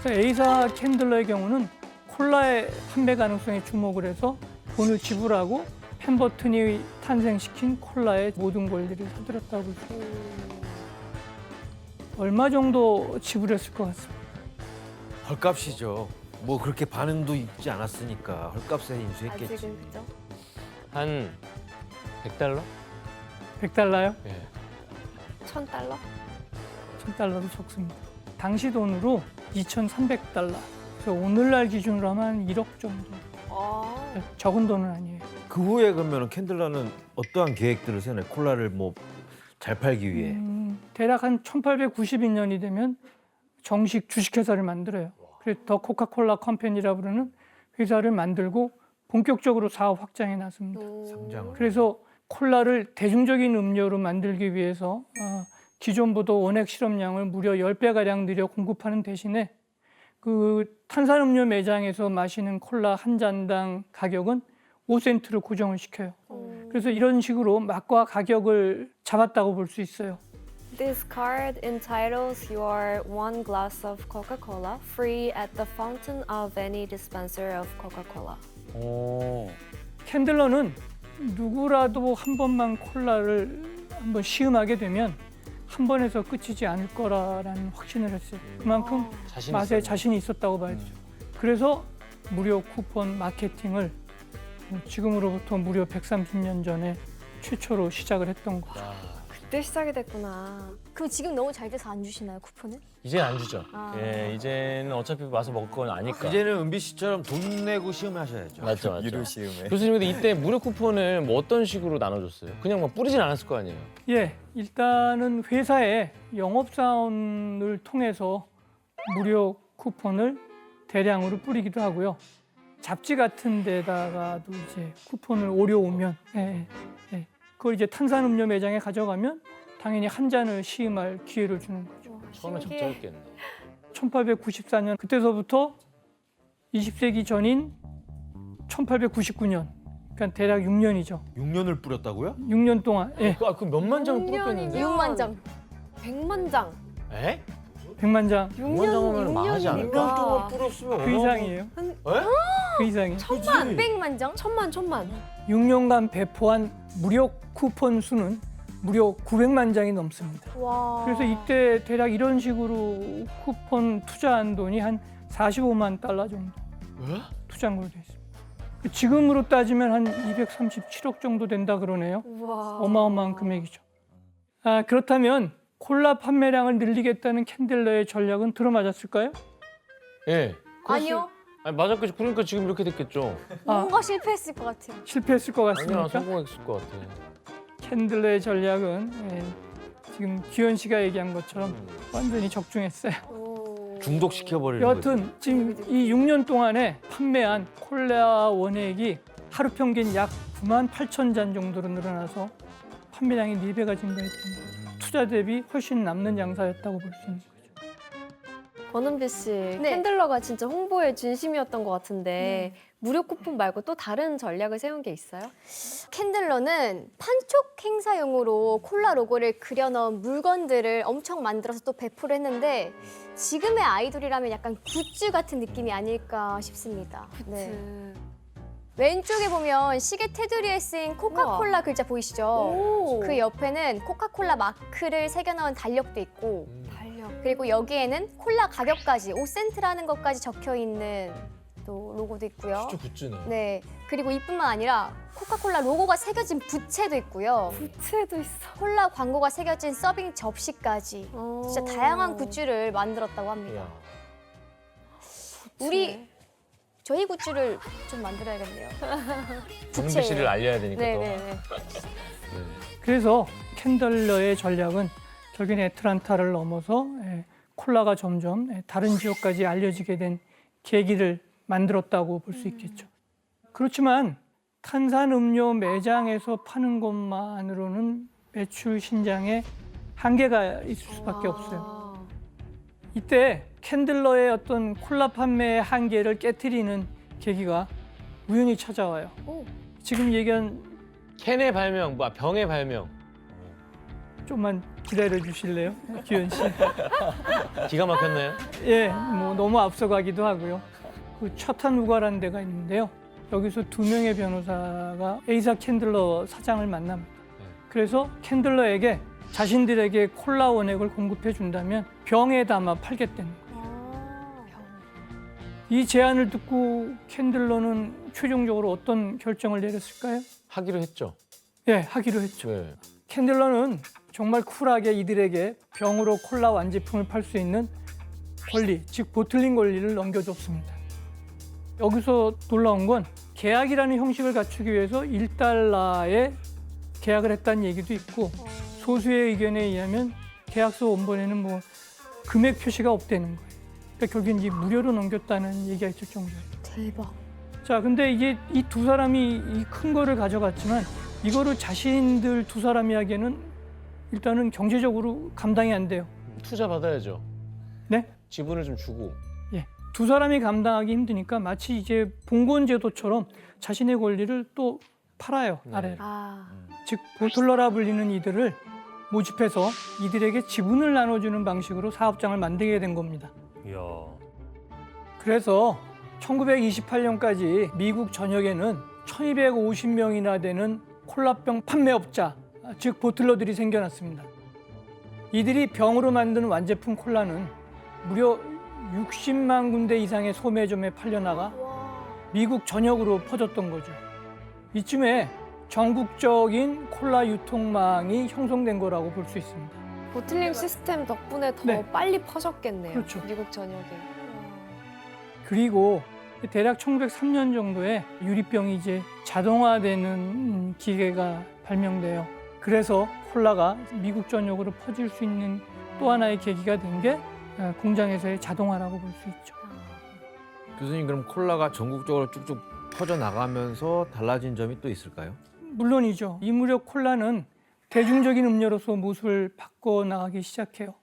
그래서 A사 캔들러의 경우는 콜라의 판매 가능성에 주목을 해서 돈을 지불하고 펜버튼이 탄생시킨 콜라의 모든 권리를 사들였다고 볼 수 있습니다. 얼마 정도 지불했을 것 같습니다. 헐값이죠. 뭐 그렇게 반응도 있지 않았으니까 헐값에 인수했겠지. 아직은 그죠? 한 100달러? 100달러요? 예. $1,000? 1000달러도 적습니다. 당시 돈으로 2,300달러. 그래서 오늘날 기준으로 하면 한 1억 정도. 아, 적은 돈은 아니에요. 그 후에 그러면 캔들러는 어떠한 계획들을 세워요? 콜라를 뭐 잘 팔기 위해. 대략 한 1892년이 되면 정식 주식회사를 만들어요. 그래서 더 코카콜라 컴퍼니라 부르는 회사를 만들고 본격적으로 사업 확장에 나섭니다. 성장을. 그래서 콜라를 대중적인 음료로 만들기 위해서 기존보다 원액 시럽량을 무려 10배가량 늘려 공급하는 대신에 그 탄산음료 매장에서 마시는 콜라 한 잔당 가격은 5센트로 고정을 시켜요. 그래서 이런 식으로 맛과 가격을 잡았다고 볼 수 있어요. This card entitles your one glass of Coca-Cola free at the fountain of any dispenser of Coca-Cola. 오. 캔들러는 누구라도 한 번만 콜라를 한번 시음하게 되면 한 번에서 끝이지 않을 거라는 확신을 했어요. 그만큼 자신 맛에 있었네. 자신이 있었다고 봐야죠. 그래서 무료 쿠폰 마케팅을 지금으로부터 무려 130년 전에 최초로 시작을 했던 거죠. 야, 그때 시작이 됐구나. 그럼 지금 너무 잘 돼서 안 주시나요, 쿠폰을? 이제는 안 주죠. 아. 예, 이제는 어차피 와서 먹을 건 아니까. 이제는 은비 씨처럼 돈 내고 시험하셔야죠. 맞죠, 맞죠. 유료 시음에. 교수님, 근데 이때 무료 쿠폰을 뭐 어떤 식으로 나눠줬어요? 그냥 막 뿌리진 않았을 거 아니에요? 예, 일단은 회사의 영업사원을 통해서 무료 쿠폰을 대량으로 뿌리기도 하고요. 잡지 같은 데다가도 이제 쿠폰을 오려오면 그걸 이제 탄산음료 매장에 가져가면 당연히 한 잔을 시음할 기회를 주는 거죠. 처음에 신기해. 적절했겠네. 1894년 그때서부터 20세기 전인 1899년 그러니까 대략 6년이죠. 6년을 뿌렸다고요? 6년 동안 그 몇만 장 뿌렸겠는데? 6만 장. 100만 장. 에? 100만 장 6만 장이면 망하지 않을까? 동안 뿌렸으면 그 이상이에요. 그 이상이에요. 600만 장? 천만. 6년간 배포한 무료 쿠폰 수는 무려 900만 장이 넘습니다. 와. 그래서 이때 대략 이런 식으로 쿠폰 투자한 돈이 한 45만 달러 정도 투자한 걸로 되어 있습니다. 지금으로 따지면 한 237억 정도 된다 그러네요. 와. 어마어마한 금액이죠. 그렇다면 콜라 판매량을 늘리겠다는 캔들러의 전략은 들어맞았을까요? 예. 아니요. 아니, 맞았겠죠. 그러니까 지금 이렇게 됐겠죠. 뭔가 실패했을 것 같아요. 실패했을 것 아니야, 같습니까? 성공했을 것 같아. 캔들러의 전략은 지금 기현 씨가 얘기한 것처럼 완전히 적중했어요. 중독시켜버리는 거죠. 여하튼 지금 이 6년 동안에 판매한 콜라 원액이 하루 평균 약 9만 8천 잔 정도로 늘어나서 판매량이 4배가 증가했습니다. 투자 대비 훨씬 남는 장사였다고 볼 수 있는 거죠. 권은비 씨, 캔들러가 진짜 홍보의 진심이었던 것 같은데 무료 쿠폰 말고 또 다른 전략을 세운 게 있어요? 캔들러는 판촉 행사용으로 콜라 로고를 그려넣은 물건들을 엄청 만들어서 또 배포를 했는데 지금의 아이돌이라면 약간 굿즈 같은 느낌이 아닐까 싶습니다. 네. 왼쪽에 보면 시계 테두리에 쓰인 코카콜라 글자 보이시죠? 오. 그 옆에는 코카콜라 마크를 새겨넣은 달력도 있고 달력. 그리고 여기에는 콜라 가격까지 5센트라는 것까지 적혀 있는 또 로고도 있고요. 진짜 굿즈네. 네. 그리고 이뿐만 아니라 코카콜라 로고가 새겨진 부채도 있고요. 부채도 있어. 콜라 광고가 새겨진 서빙 접시까지 진짜 다양한 굿즈를 만들었다고 합니다. 이야. 우리 저희 굿즈를 좀 만들어야겠네요. 정비 씨를 알려야 되니까 또. 네네네. 그래서 캔들러의 전략은 결국엔 애틀란타를 넘어서 콜라가 점점 다른 지역까지 알려지게 된 계기를 만들었다고 볼 수 있겠죠. 그렇지만 탄산음료 매장에서 파는 것만으로는 매출 신장에 한계가 있을 수밖에 없어요. 이때 캔들러의 어떤 콜라 판매의 한계를 깨트리는 계기가 우연히 찾아와요. 지금 얘기한 캔의 발명, 병의 발명. 좀만 기다려 주실래요, 규현 씨? 기가 막혔나요? 예, 뭐 너무 앞서가기도 하고요. 그 차타누가라는 데가 있는데요. 여기서 두 명의 변호사가 에이사 캔들러 사장을 만납니다. 그래서 캔들러에게 자신들에게 콜라 원액을 공급해 준다면 병에 담아 팔겠다는 거예요. 이 제안을 듣고 캔들러는 최종적으로 어떤 결정을 내렸을까요? 하기로 했죠. 예, 하기로 했죠. 네. 캔들러는 정말 쿨하게 이들에게 병으로 콜라 완제품을 팔 수 있는 권리, 즉 보틀링 권리를 넘겨줬습니다. 여기서 놀라운 건 계약이라는 형식을 갖추기 위해서 1달러에 계약을 했다는 얘기도 있고 소수의 의견에 의하면 계약서 원본에는 뭐 금액 표시가 없다는 거예요. 그러니까 결국엔 이제 무료로 넘겼다는 얘기가 있을 정도예요. 대박. 자, 근데 이게 이 두 사람이 이 큰 거를 가져갔지만 이거를 자신들 두 사람이 하기에는 일단은 경제적으로 감당이 안 돼요. 투자 받아야죠. 네? 지분을 좀 주고. 예. 두 사람이 감당하기 힘드니까 마치 이제 봉건 제도처럼 자신의 권리를 또 팔아요, 아래로. 아, 즉 보틀러라 불리는 이들을 모집해서 이들에게 지분을 나눠주는 방식으로 사업장을 만들게 된 겁니다. 이야. 그래서 1928년까지 미국 전역에는 1250명이나 되는 콜라병 판매업자, 즉 보틀러들이 생겨났습니다. 이들이 병으로 만든 완제품 콜라는 무려 60만 군데 이상의 소매점에 팔려나가 미국 전역으로 퍼졌던 거죠. 이쯤에 전국적인 콜라 유통망이 형성된 거라고 볼 수 있습니다. 보틀링 시스템 덕분에 더 네. 빨리 퍼졌겠네요. 그렇죠. 미국 전역에. 그리고 대략 1903년 정도에 유리병이 이제 자동화되는 기계가 발명돼요. 그래서 콜라가 미국 전역으로 퍼질 수 있는 또 하나의 계기가 된 게 공장에서의 자동화라고 볼 수 있죠. 교수님 그럼 콜라가 전국적으로 쭉쭉 퍼져 나가면서 달라진 점이 또 있을까요? 물론이죠. 이 무렵 콜라는 대중적인 음료로서 모습을 바꿔 나가기 시작해요.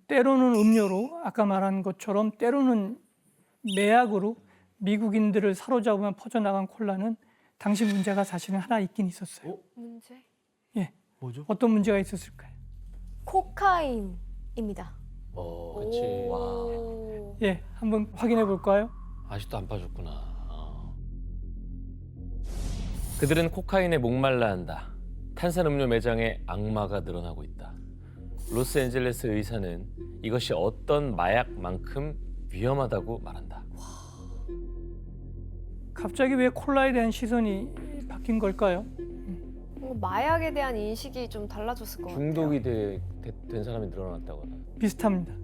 때로는 음료로, 아까 말한 것처럼 때로는 매약으로 미국인들을 사로잡으며 퍼져나간 콜라는 당시 문제가 사실은 하나 있긴 있었어요. 문제? 예, 뭐죠? 어떤 문제가 있었을까요? 코카인입니다. 그렇지. 오. 예, 한번 확인해 볼까요? 아직도 안 빠졌구나. 그들은 코카인에 목말라 한다. 탄산음료 매장에 악마가 늘어나고 있다. 로스앤젤레스 의사는 이것이 어떤 마약만큼 위험하다고 말한다. 갑자기 왜 콜라에 대한 시선이 바뀐 걸까요? 마약에 대한 인식이 좀 달라졌을 것 같아요. 중독이 된 사람이 늘어났다거나. 비슷합니다.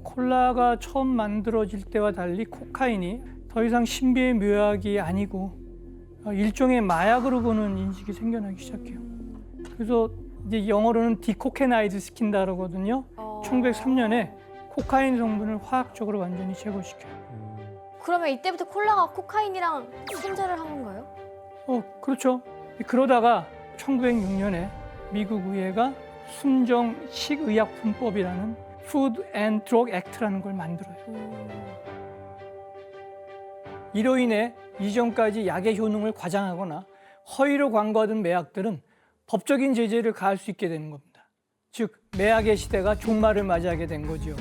콜라가 처음 만들어질 때와 달리 코카인이 더 이상 신비의 묘약이 아니고 일종의 마약으로 보는 인식이 생겨나기 시작해요. 그래서 이제 영어로는 디코케나이즈 시킨다 그러거든요. 1903년에 코카인 성분을 화학적으로 완전히 제거시켜요. 그러면 이때부터 콜라가 코카인이랑 손절을 한 건가요? 그렇죠. 그러다가 1906년에 미국 의회가 순정 식의약품법이라는 Food and Drug Act라는 걸 만들어요. 이로 인해 이전까지 약의 효능을 과장하거나 허위로 광고하던 매약들은 법적인 제재를 가할 수 있게 되는 겁니다. 즉, 매약의 시대가 종말을 맞이하게 된 거죠.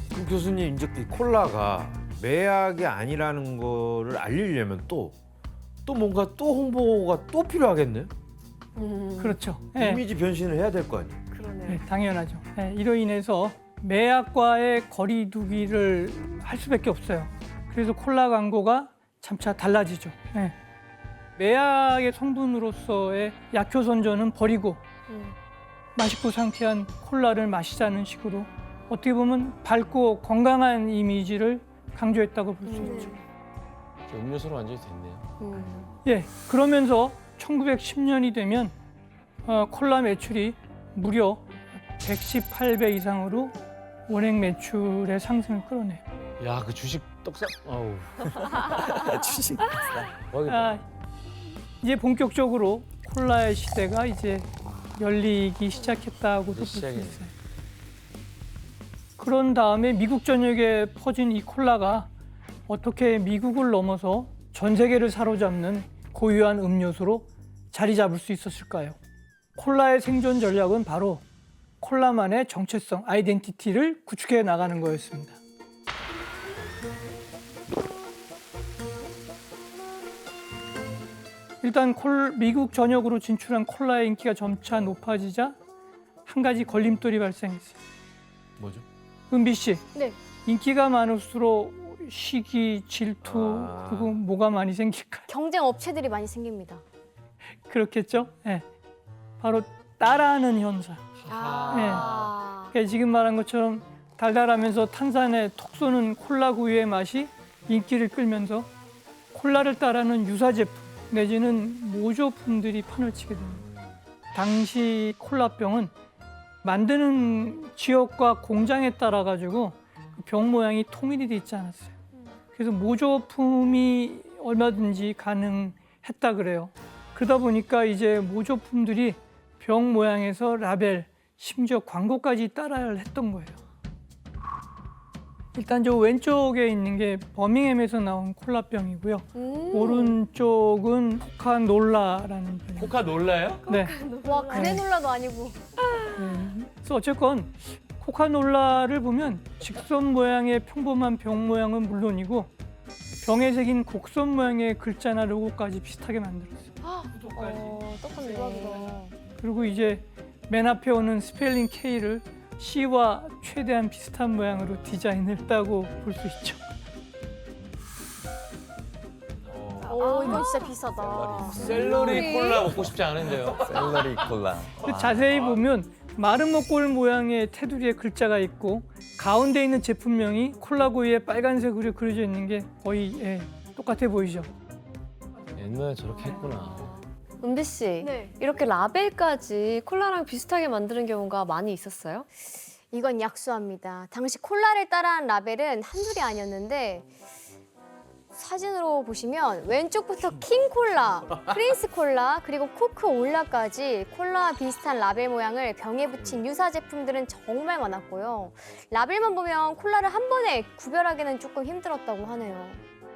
그럼 교수님 이제 이 콜라가 매약이 아니라는 거를 알리려면 또 뭔가 또 홍보가 또 필요하겠네요. 그렇죠. 예. 이미지 변신을 해야 될 거 아니에요. 그러네요. 네, 당연하죠. 네, 이로 인해서 매약과의 거리두기를 할 수밖에 없어요. 그래서 콜라 광고가 점차 달라지죠. 네. 매약의 성분으로서의 약효 선전은 버리고 맛있고 상쾌한 콜라를 마시자는 식으로 어떻게 보면 밝고 건강한 이미지를 강조했다고 볼 수 있죠. 음료수로 완전히 됐네요. 예, 그러면서 1910년이 되면 콜라 매출이 무려 118배 이상으로 원액 매출의 상승을 끌어내요. 야, 그 주식 떡상. 아우. 주식. 아, 이제 본격적으로 콜라의 시대가 이제 열리기 시작했다고도 볼 수 시작이네. 있어요. 그런 다음에 미국 전역에 퍼진 이 콜라가 어떻게 미국을 넘어서 전 세계를 사로잡는 고유한 음료수로 자리 잡을 수 있었을까요? 콜라의 생존 전략은 바로 콜라만의 정체성, 아이덴티티를 구축해 나가는 거였습니다. 일단 미국 전역으로 진출한 콜라의 인기가 점차 높아지자 한 가지 걸림돌이 발생했어요. 뭐죠? 은비 씨, 네. 인기가 많을수록 시기, 질투, 아. 그리고 뭐가 많이 생길까요? 경쟁 업체들이 많이 생깁니다. 그렇겠죠? 네. 바로 따라하는 현상. 그러니까 지금 말한 것처럼 달달하면서 탄산에 톡 쏘는 콜라 구이의 맛이 인기를 끌면서 콜라를 따르는 유사 제품 내지는 모조품들이 판을 치게 됩니다. 당시 콜라병은 만드는 지역과 공장에 따라 가지고 병 모양이 통일이 돼 있지 않았어요. 그래서 모조품이 얼마든지 가능했다 그래요. 그러다 보니까 이제 모조품들이 병 모양에서 라벨, 심지어 광고까지 따라야 했던 거예요. 일단 저 왼쪽에 있는 게 버밍햄에서 나온 콜라병이고요. 오른쪽은 코카놀라라는 병이에요. 코카 놀라요? 네. 와, 그래놀라도 아니고. 그래서 어쨌건 코카놀라를 보면 직선 모양의 평범한 병 모양은 물론이고 병에 새긴 곡선 모양의 글자나 로고까지 비슷하게 만들었어요. 똑같네. 그리고 이제 맨 앞에 오는 스펠링 K를 C와 최대한 비슷한 모양으로 디자인을 했다고 볼 수 있죠. 오, 이건 진짜 비싸다. 샐러리 콜라 먹고 싶지 않은데요. 샐러리 콜라. 자세히 보면 마른 목골 모양의 테두리에 글자가 있고 가운데 있는 제품명이 콜라구이에 빨간색으로 그려져 있는 게 거의 똑같아 보이죠. 옛날에 저렇게 했구나. 은비 씨, 네. 이렇게 라벨까지 콜라랑 비슷하게 만드는 경우가 많이 있었어요? 이건 약수합니다. 당시 콜라를 따라한 라벨은 한둘이 아니었는데 사진으로 보시면 왼쪽부터 킹콜라, 프린스콜라, 그리고 코크올라까지 콜라와 비슷한 라벨 모양을 병에 붙인 유사 제품들은 정말 많았고요. 라벨만 보면 콜라를 한 번에 구별하기는 조금 힘들었다고 하네요.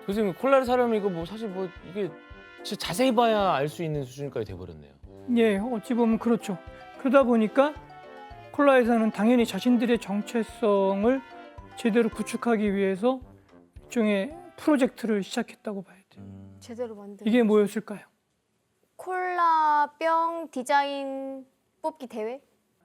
교수님 콜라를 사려면 이거 뭐 사실 뭐 이게 진짜 자세히 봐야 알 수 있는 수준까지 돼버렸네요. 예, 어찌 보면 그렇죠. 그러다 보니까 콜라회사는 당연히 자신들의 정체성을 제대로 구축하기 위해서 일종의 프로젝트를 시작했다고 봐야 돼요. 제대로 만든 이게 뭐였을까요? 콜라병 디자인 뽑기 대회?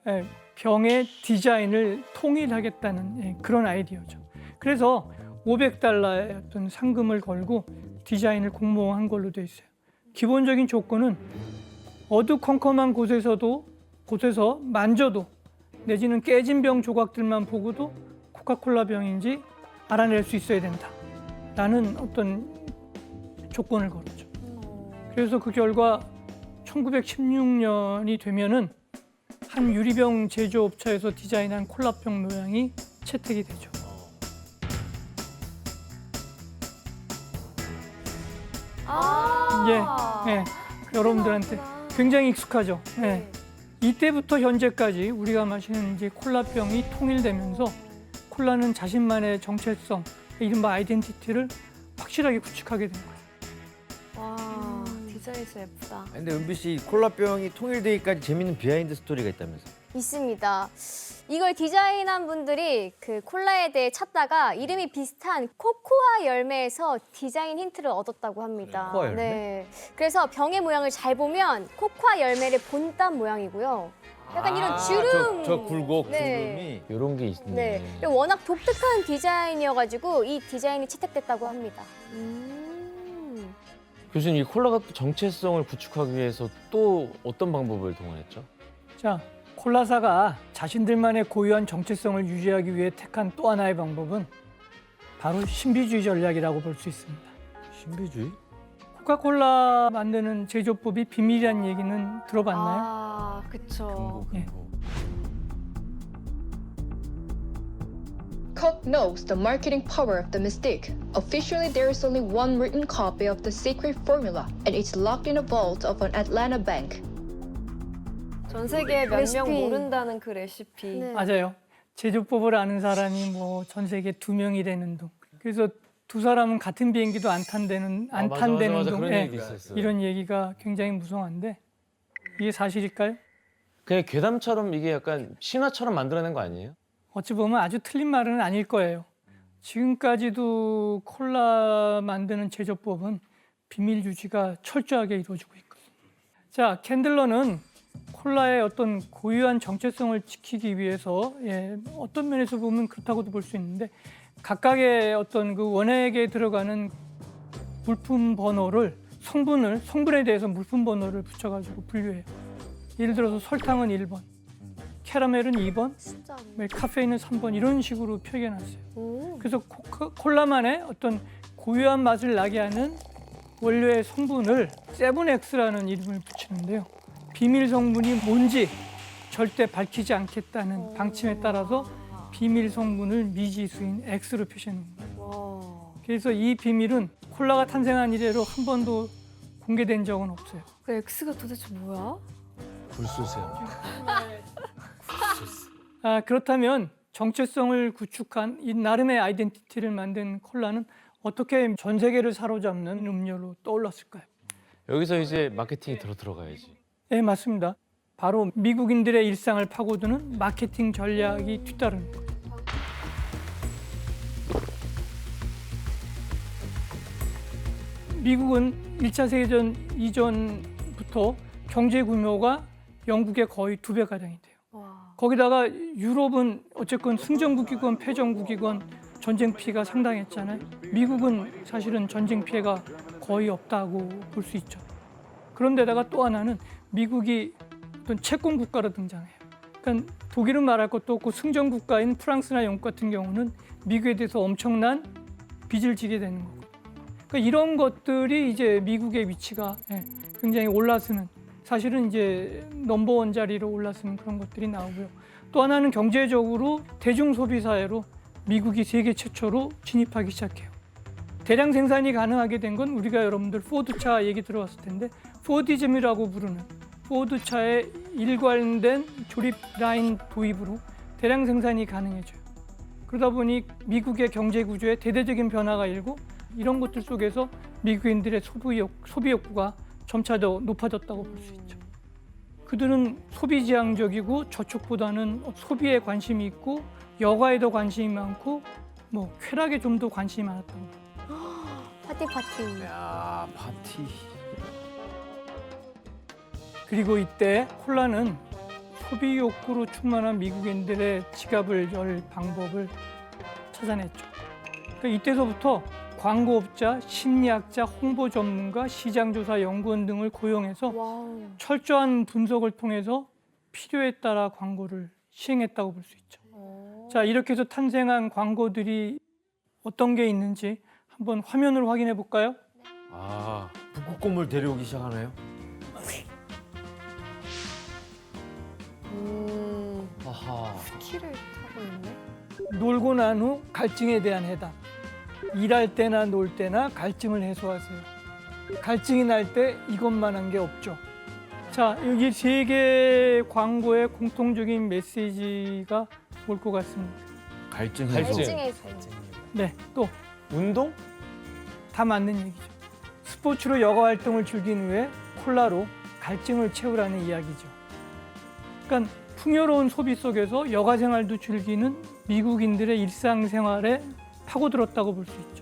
예, 병의 디자인을 통일하겠다는 그런 아이디어죠. 그래서 500달러의 어떤 상금을 걸고 디자인을 공모한 걸로 돼 있어요. 기본적인 조건은 어두컴컴한 곳에서 만져도 내지는 깨진 병 조각들만 보고도 코카콜라 병인지 알아낼 수 있어야 된다라는 어떤 조건을 걸었죠. 그래서 그 결과 1916년이 되면은 한 유리병 제조업체에서 디자인한 콜라병 모양이 채택이 되죠. 예, 여러분들한테 굉장히 익숙하죠. 예. 이때부터 현재까지 우리가 마시는 이제 콜라병이 통일되면서 콜라는 자신만의 정체성, 이른바 아이덴티티를 확실하게 구축하게 된 거예요. 와, 디자인 진짜 예쁘다. 근데 은비 씨 콜라병이 통일되기까지 재밌는 비하인드 스토리가 있다면서? 있습니다. 이걸 디자인한 분들이 그 콜라에 대해 찾다가 이름이 비슷한 코코아 열매에서 디자인 힌트를 얻었다고 합니다. 코코아 열매? 네. 그래서 병의 모양을 잘 보면 코코아 열매를 본딴 모양이고요. 약간 이런 주름. 저 굴곡 네. 주름이. 이런 게 있네. 네. 그리고 워낙 독특한 디자인이어가지고 이 디자인이 채택됐다고 합니다. 교수님 이 콜라가 또 정체성을 구축하기 위해서 또 어떤 방법을 동원했죠? 자, 콜라사가 자신들만의 고유한 정체성을 유지하기 위해 택한 또 하나의 방법은 바로 신비주의 전략이라고 볼 수 있습니다. 신비주의? 코카콜라 만드는 제조법이 비밀이라는 얘기는 들어봤나요? 아, 그쵸. 예. Coke knows the marketing power of the Mystique. Officially, there is only one written copy of the secret formula, and it's locked in a vault of an Atlanta bank. 전 세계에 몇 명 레시피. 모른다는 그 레시피. 네. 맞아요. 제조법을 아는 사람이 뭐 전 세계 2명이 되는 둥. 그래서 두 사람은 같은 비행기도 안 탄다는 맞아, 동 그런 예, 얘기도 있었어요. 이런 얘기가 굉장히 무성한데 이게 사실일까요? 그냥 괴담처럼 이게 약간 신화처럼 만들어낸 거 아니에요? 어찌 보면 아주 틀린 말은 아닐 거예요. 지금까지도 콜라 만드는 제조법은 비밀 유지가 철저하게 이루어지고 있거든요. 자, 캔들러는 콜라의 어떤 고유한 정체성을 지키기 위해서 어떤 면에서 보면 그렇다고도 볼 수 있는데 각각의 어떤 그 원액에 들어가는 물품 번호를 성분에 대해서 물품 번호를 붙여가지고 분류해요. 예를 들어서 설탕은 1번, 캐러멜은 2번, 진짜. 카페인은 3번 이런 식으로 표기해놨어요. 오. 그래서 콜라만의 어떤 고유한 맛을 나게 하는 원료의 성분을 7X라는 이름을 붙이는데요. 비밀 성분이 뭔지 절대 밝히지 않겠다는 방침에 따라서 비밀 성분을 미지수인 X로 표시하는 겁니다. 와. 그래서 이 비밀은 콜라가 탄생한 이래로 한 번도 공개된 적은 없어요. 그 X가 도대체 뭐야? 불쏘세요. 그렇다면 정체성을 구축한 이 나름의 아이덴티티를 만든 콜라는 어떻게 전 세계를 사로잡는 음료로 떠올랐을까요? 여기서 이제 마케팅이 들어가야지. 네, 맞습니다. 바로 미국인들의 일상을 파고드는 마케팅 전략이 뒤따르는 거예요. 미국은 1차 세계대전 이전부터 경제 규모가 영국의 거의 2배가량이 돼요. 와. 거기다가 유럽은 어쨌건 승전국이건 패전국이건 전쟁 피해가 상당했잖아요. 미국은 사실은 전쟁 피해가 거의 없다고 볼 수 있죠. 그런데다가 또 하나는 미국이 어떤 채권 국가로 등장해요. 그러니까 독일은 말할 것도 없고 승전 국가인 프랑스나 영국 같은 경우는 미국에 대해서 엄청난 빚을 지게 되는 거고. 그러니까 이런 것들이 이제 미국의 위치가 굉장히 올라서는 사실은 이제 넘버원 자리로 올라서는 그런 것들이 나오고요. 또 하나는 경제적으로 대중 소비 사회로 미국이 세계 최초로 진입하기 시작해요. 대량 생산이 가능하게 된 건 우리가 여러분들 포드차 얘기 들어봤을 텐데 포디즘이라고 부르는 포드차의 일관된 조립 라인 도입으로 대량 생산이 가능해져요. 그러다 보니 미국의 경제 구조에 대대적인 변화가 일고 이런 것들 속에서 미국인들의 소비 욕구가 점차 더 높아졌다고 볼 수 있죠. 그들은 소비지향적이고 저축보다는 소비에 관심이 있고 여가에도 관심이 많고 뭐 쾌락에 좀 더 관심이 많았다고 봐요. 파티. 야, 파티. 그리고 이때 콜라는 소비 욕구로 충만한 미국인들의 지갑을 열 방법을 찾아냈죠. 그러니까 이때서부터 광고업자, 심리학자, 홍보 전문가, 시장조사 연구원 등을 고용해서 와우. 철저한 분석을 통해서 필요에 따라 광고를 시행했다고 볼 수 있죠. 자, 이렇게 해서 탄생한 광고들이 어떤 게 있는지 한번 화면으로 확인해 볼까요? 아, 북극곰을 데려오기 시작하나요? 아하. 키를 타고 있네. 놀고 난 후 갈증에 대한 해답. 일할 때나 놀 때나 갈증을 해소하세요. 갈증이 날 때 이것만한 게 없죠. 자, 여기 세 개의 광고의 공통적인 메시지가 올 것 같습니다. 갈증 갈증. 해소. 갈증에서. 네, 또 다 운동? 맞는 얘기죠. 스포츠로 여가 활동을 즐긴 후에 콜라로 갈증을 채우라는 이야기죠. 그러니까 풍요로운 소비 속에서 여가 생활도 즐기는 미국인들의 일상생활에 파고들었다고 볼 수 있죠.